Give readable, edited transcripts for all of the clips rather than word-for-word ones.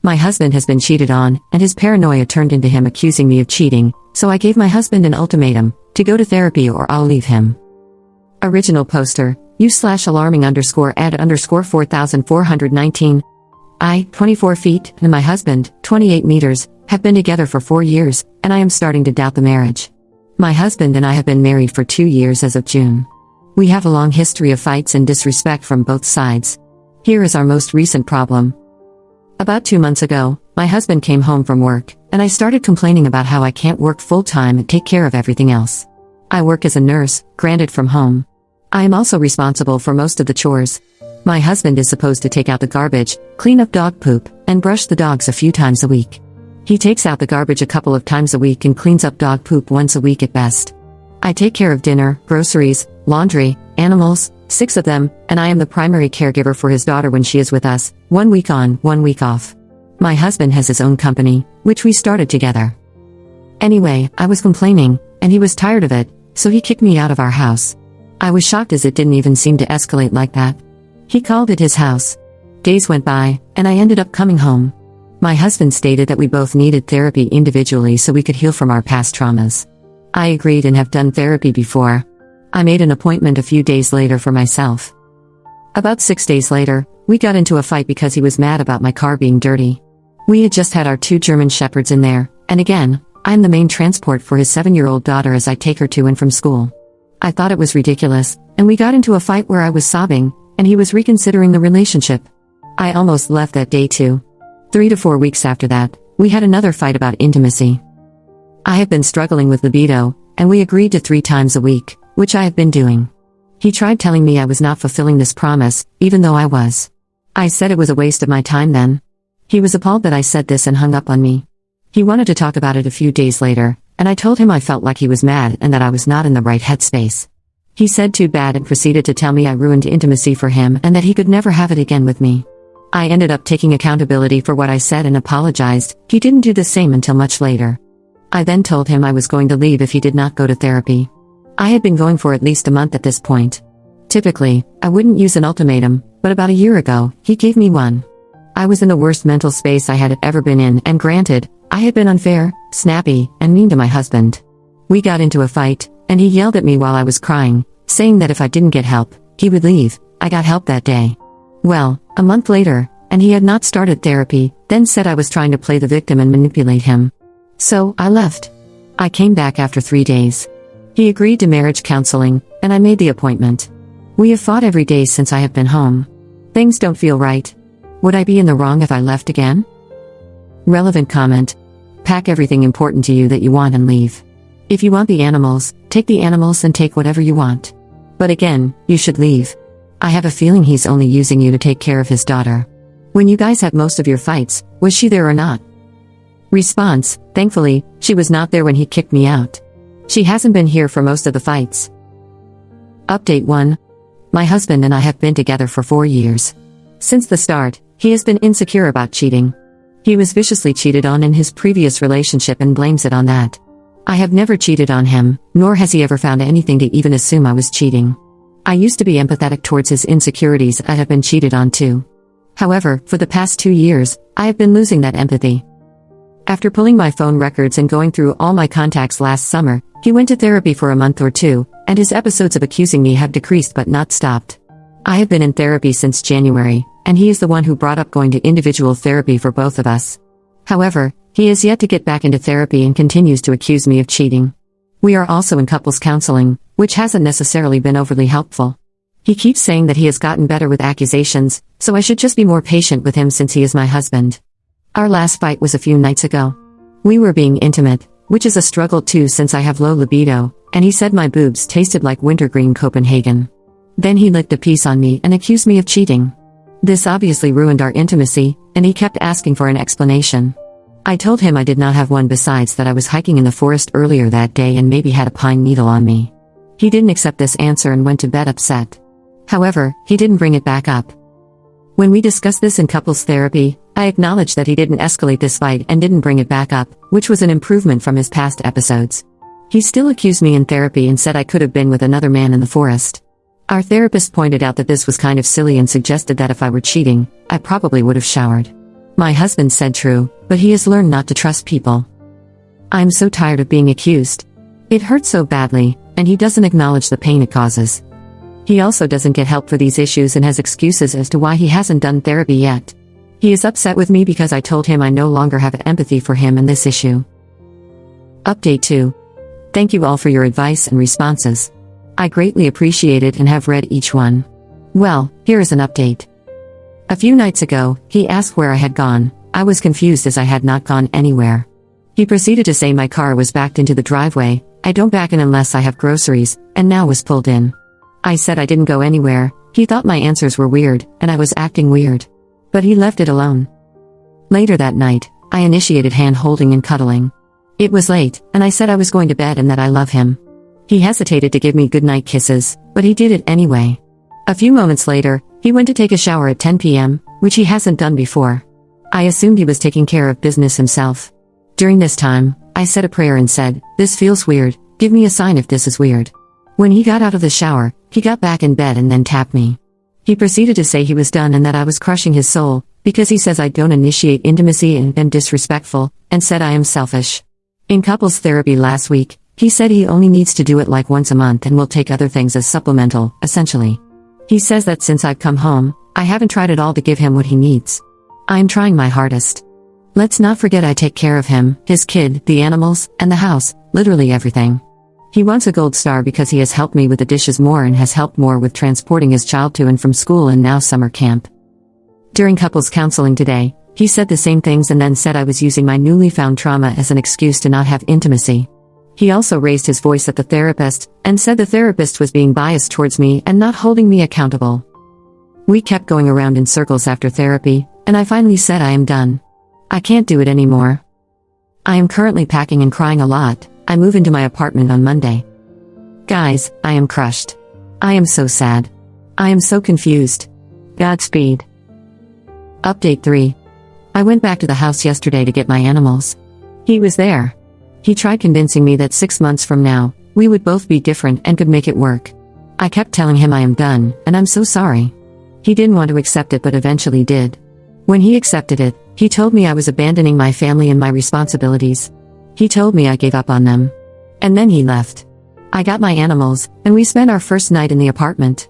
My husband has been cheated on, and his paranoia turned into him accusing me of cheating, so I gave my husband an ultimatum, to go to therapy or I'll leave him. Original poster, u/alarming_ad_4419. I, 24 feet, and my husband, 28 meters, have been together for 4 years, and I am starting to doubt the marriage. My husband and I have been married for 2 years as of June. We have a long history of fights and disrespect from both sides. Here is our most recent problem. About 2 months ago, my husband came home from work, and I started complaining about how I can't work full-time and take care of everything else. I work as a nurse, granted from home. I am also responsible for most of the chores. My husband is supposed to take out the garbage, clean up dog poop, and brush the dogs a few times a week. He takes out the garbage a couple of times a week and cleans up dog poop once a week at best. I take care of dinner, groceries, laundry, animals, 6 of them, and I am the primary caregiver for his daughter when she is with us, 1 week on, 1 week off. My husband has his own company, which we started together. Anyway, I was complaining, and he was tired of it, so he kicked me out of our house. I was shocked as it didn't even seem to escalate like that. He called it his house. Days went by, and I ended up coming home. My husband stated that we both needed therapy individually so we could heal from our past traumas. I agreed and have done therapy before. I made an appointment a few days later for myself. About 6 days later, we got into a fight because he was mad about my car being dirty. We had just had our 2 German shepherds in there, and again, I'm the main transport for his 7-year-old daughter as I take her to and from school. I thought it was ridiculous, and we got into a fight where I was sobbing, and he was reconsidering the relationship. I almost left that day too. 3 to 4 weeks after that, we had another fight about intimacy. I have been struggling with libido, and we agreed to 3 times a week, which I have been doing. He tried telling me I was not fulfilling this promise, even though I was. I said it was a waste of my time then. He was appalled that I said this and hung up on me. He wanted to talk about it a few days later, and I told him I felt like he was mad and that I was not in the right headspace. He said too bad and proceeded to tell me I ruined intimacy for him and that he could never have it again with me. I ended up taking accountability for what I said and apologized. He didn't do the same until much later. I then told him I was going to leave if he did not go to therapy. I had been going for at least a month at this point. Typically, I wouldn't use an ultimatum, but about a year ago, he gave me one. I was in the worst mental space I had ever been in, and granted, I had been unfair, snappy, and mean to my husband. We got into a fight, and he yelled at me while I was crying, saying that if I didn't get help, he would leave. I got help that day. Well, a month later, and he had not started therapy, then said I was trying to play the victim and manipulate him. So, I left. I came back after 3 days. He agreed to marriage counseling, and I made the appointment. We have fought every day since I have been home. Things don't feel right. Would I be in the wrong if I left again? Relevant comment. Pack everything important to you that you want and leave. If you want the animals, take the animals and take whatever you want. But again, you should leave. I have a feeling he's only using you to take care of his daughter. When you guys had most of your fights, was she there or not? Response: thankfully, she was not there when he kicked me out. She hasn't been here for most of the fights. Update 1. My husband and I have been together for 4 years. Since the start, he has been insecure about cheating. He was viciously cheated on in his previous relationship and blames it on that. I have never cheated on him, nor has he ever found anything to even assume I was cheating. I used to be empathetic towards his insecurities. I have been cheated on too. However, for the past 2 years, I have been losing that empathy. After pulling my phone records and going through all my contacts last summer, he went to therapy for a month or 2, and his episodes of accusing me have decreased but not stopped. I have been in therapy since January, and he is the one who brought up going to individual therapy for both of us. However, he has yet to get back into therapy and continues to accuse me of cheating. We are also in couples counseling, which hasn't necessarily been overly helpful. He keeps saying that he has gotten better with accusations, so I should just be more patient with him since he is my husband. Our last fight was a few nights ago. We were being intimate, which is a struggle too since I have low libido, and he said my boobs tasted like wintergreen Copenhagen. Then he licked a piece on me and accused me of cheating. This obviously ruined our intimacy, and he kept asking for an explanation. I told him I did not have one, besides that I was hiking in the forest earlier that day and maybe had a pine needle on me. He didn't accept this answer and went to bed upset. However, he didn't bring it back up. When we discussed this in couples therapy, I acknowledged that he didn't escalate this fight and didn't bring it back up, which was an improvement from his past episodes. He still accused me in therapy and said I could have been with another man in the forest. Our therapist pointed out that this was kind of silly and suggested that if I were cheating, I probably would have showered. My husband said true, but he has learned not to trust people. I'm so tired of being accused. It hurts so badly, and he doesn't acknowledge the pain it causes. He also doesn't get help for these issues and has excuses as to why he hasn't done therapy yet. He is upset with me because I told him I no longer have empathy for him and this issue. Update 2. Thank you all for your advice and responses. I greatly appreciate it and have read each one. Well, here is an update. A few nights ago, he asked where I had gone. I was confused as I had not gone anywhere. He proceeded to say my car was backed into the driveway. I don't back in unless I have groceries, and now was pulled in. I said I didn't go anywhere. He thought my answers were weird, and I was acting weird. But he left it alone. Later that night, I initiated hand-holding and cuddling. It was late, and I said I was going to bed and that I love him. He hesitated to give me goodnight kisses, but he did it anyway. A few moments later, he went to take a shower at 10 p.m., which he hasn't done before. I assumed he was taking care of business himself. During this time, I said a prayer and said, "This feels weird, give me a sign if this is weird." When he got out of the shower, he got back in bed and then tapped me. He proceeded to say he was done and that I was crushing his soul, because he says I don't initiate intimacy and am disrespectful, and said I am selfish. In couples therapy last week, he said he only needs to do it like once a month and will take other things as supplemental, essentially. He says that since I've come home, I haven't tried at all to give him what he needs. I'm trying my hardest. Let's not forget I take care of him, his kid, the animals, and the house, literally everything. He wants a gold star because he has helped me with the dishes more and has helped more with transporting his child to and from school and now summer camp. During couples counseling today, he said the same things and then said I was using my newly found trauma as an excuse to not have intimacy. He also raised his voice at the therapist, and said the therapist was being biased towards me and not holding me accountable. We kept going around in circles after therapy, and I finally said I am done. I can't do it anymore. I am currently packing and crying a lot. I move into my apartment on Monday. Guys, I am crushed. I am so sad. I am so confused. Godspeed. Update 3. I went back to the house yesterday to get my animals. He was there. He tried convincing me that 6 months from now, we would both be different and could make it work. I kept telling him I am done, and I'm so sorry. He didn't want to accept it but eventually did. When he accepted it, he told me I was abandoning my family and my responsibilities. He told me I gave up on them. And then he left. I got my animals, and we spent our first night in the apartment.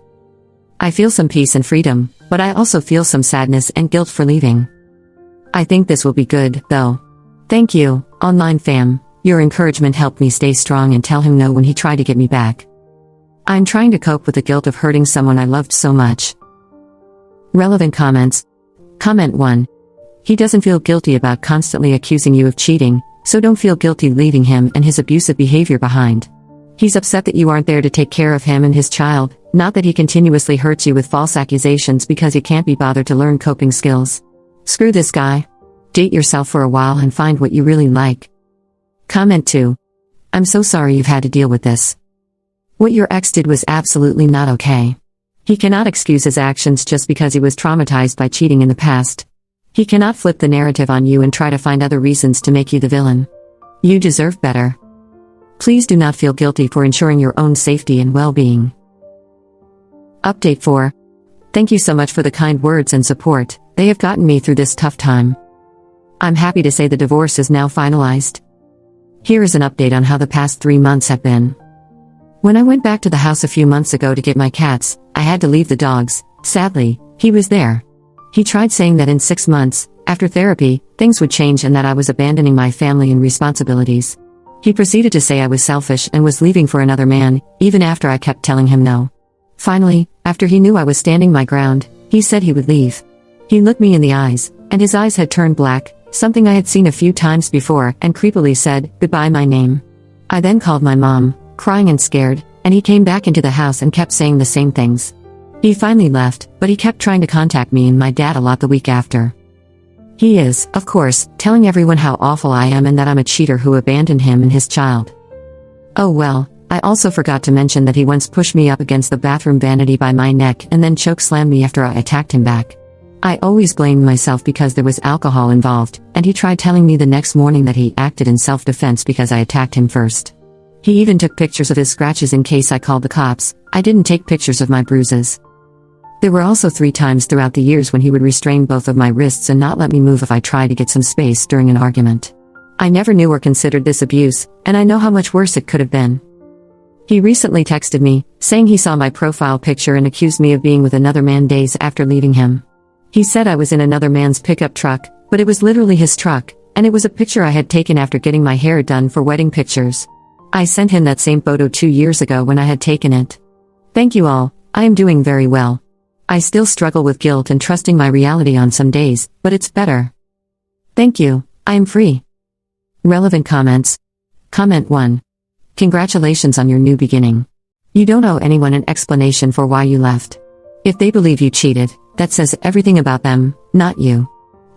I feel some peace and freedom, but I also feel some sadness and guilt for leaving. I think this will be good, though. Thank you, online fam. Your encouragement helped me stay strong and tell him no when he tried to get me back. I'm trying to cope with the guilt of hurting someone I loved so much. Relevant comments. Comment 1. He doesn't feel guilty about constantly accusing you of cheating, so don't feel guilty leaving him and his abusive behavior behind. He's upset that you aren't there to take care of him and his child, not that he continuously hurts you with false accusations because he can't be bothered to learn coping skills. Screw this guy. Date yourself for a while and find what you really like. Comment 2. I'm so sorry you've had to deal with this. What your ex did was absolutely not okay. He cannot excuse his actions just because he was traumatized by cheating in the past. He cannot flip the narrative on you and try to find other reasons to make you the villain. You deserve better. Please do not feel guilty for ensuring your own safety and well-being. Update 4. Thank you so much for the kind words and support. They have gotten me through this tough time. I'm happy to say the divorce is now finalized. Here is an update on how the past 3 months have been. When I went back to the house a few months ago to get my cats, I had to leave the dogs. Sadly, he was there. He tried saying that in 6 months, after therapy, things would change and that I was abandoning my family and responsibilities. He proceeded to say I was selfish and was leaving for another man, even after I kept telling him no. Finally, after he knew I was standing my ground, he said he would leave. He looked me in the eyes, and his eyes had turned black, something I had seen a few times before, and creepily said, "Goodbye, my name." I then called my mom, crying and scared, and he came back into the house and kept saying the same things. He finally left, but he kept trying to contact me and my dad a lot the week after. He is, of course, telling everyone how awful I am and that I'm a cheater who abandoned him and his child. Oh well, I also forgot to mention that he once pushed me up against the bathroom vanity by my neck and then chokeslammed me after I attacked him back. I always blamed myself because there was alcohol involved, and he tried telling me the next morning that he acted in self-defense because I attacked him first. He even took pictures of his scratches in case I called the cops. I didn't take pictures of my bruises. There were also 3 times throughout the years when he would restrain both of my wrists and not let me move if I tried to get some space during an argument. I never knew or considered this abuse, and I know how much worse it could have been. He recently texted me, saying he saw my profile picture and accused me of being with another man days after leaving him. He said I was in another man's pickup truck, but it was literally his truck, and it was a picture I had taken after getting my hair done for wedding pictures. I sent him that same photo 2 years ago when I had taken it. Thank you all, I am doing very well. I still struggle with guilt and trusting my reality on some days, but it's better. Thank you, I am free. Relevant comments. Comment 1. Congratulations on your new beginning. You don't owe anyone an explanation for why you left. If they believe you cheated, that says everything about them, not you.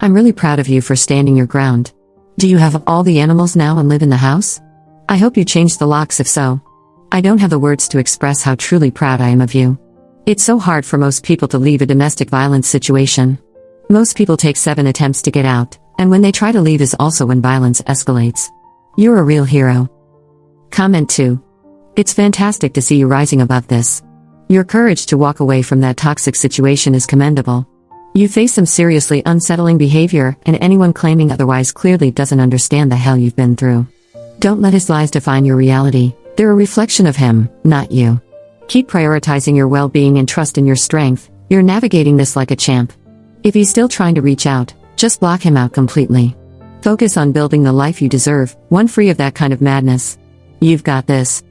I'm really proud of you for standing your ground. Do you have all the animals now and live in the house? I hope you changed the locks if so. I don't have the words to express how truly proud I am of you. It's so hard for most people to leave a domestic violence situation. Most people take 7 attempts to get out, and when they try to leave is also when violence escalates. You're a real hero. Comment 2. It's fantastic to see you rising above this. Your courage to walk away from that toxic situation is commendable. You face some seriously unsettling behavior, and anyone claiming otherwise clearly doesn't understand the hell you've been through. Don't let his lies define your reality. They're a reflection of him, not you. Keep prioritizing your well-being and trust in your strength. You're navigating this like a champ. If he's still trying to reach out, just block him out completely. Focus on building the life you deserve, one free of that kind of madness. You've got this.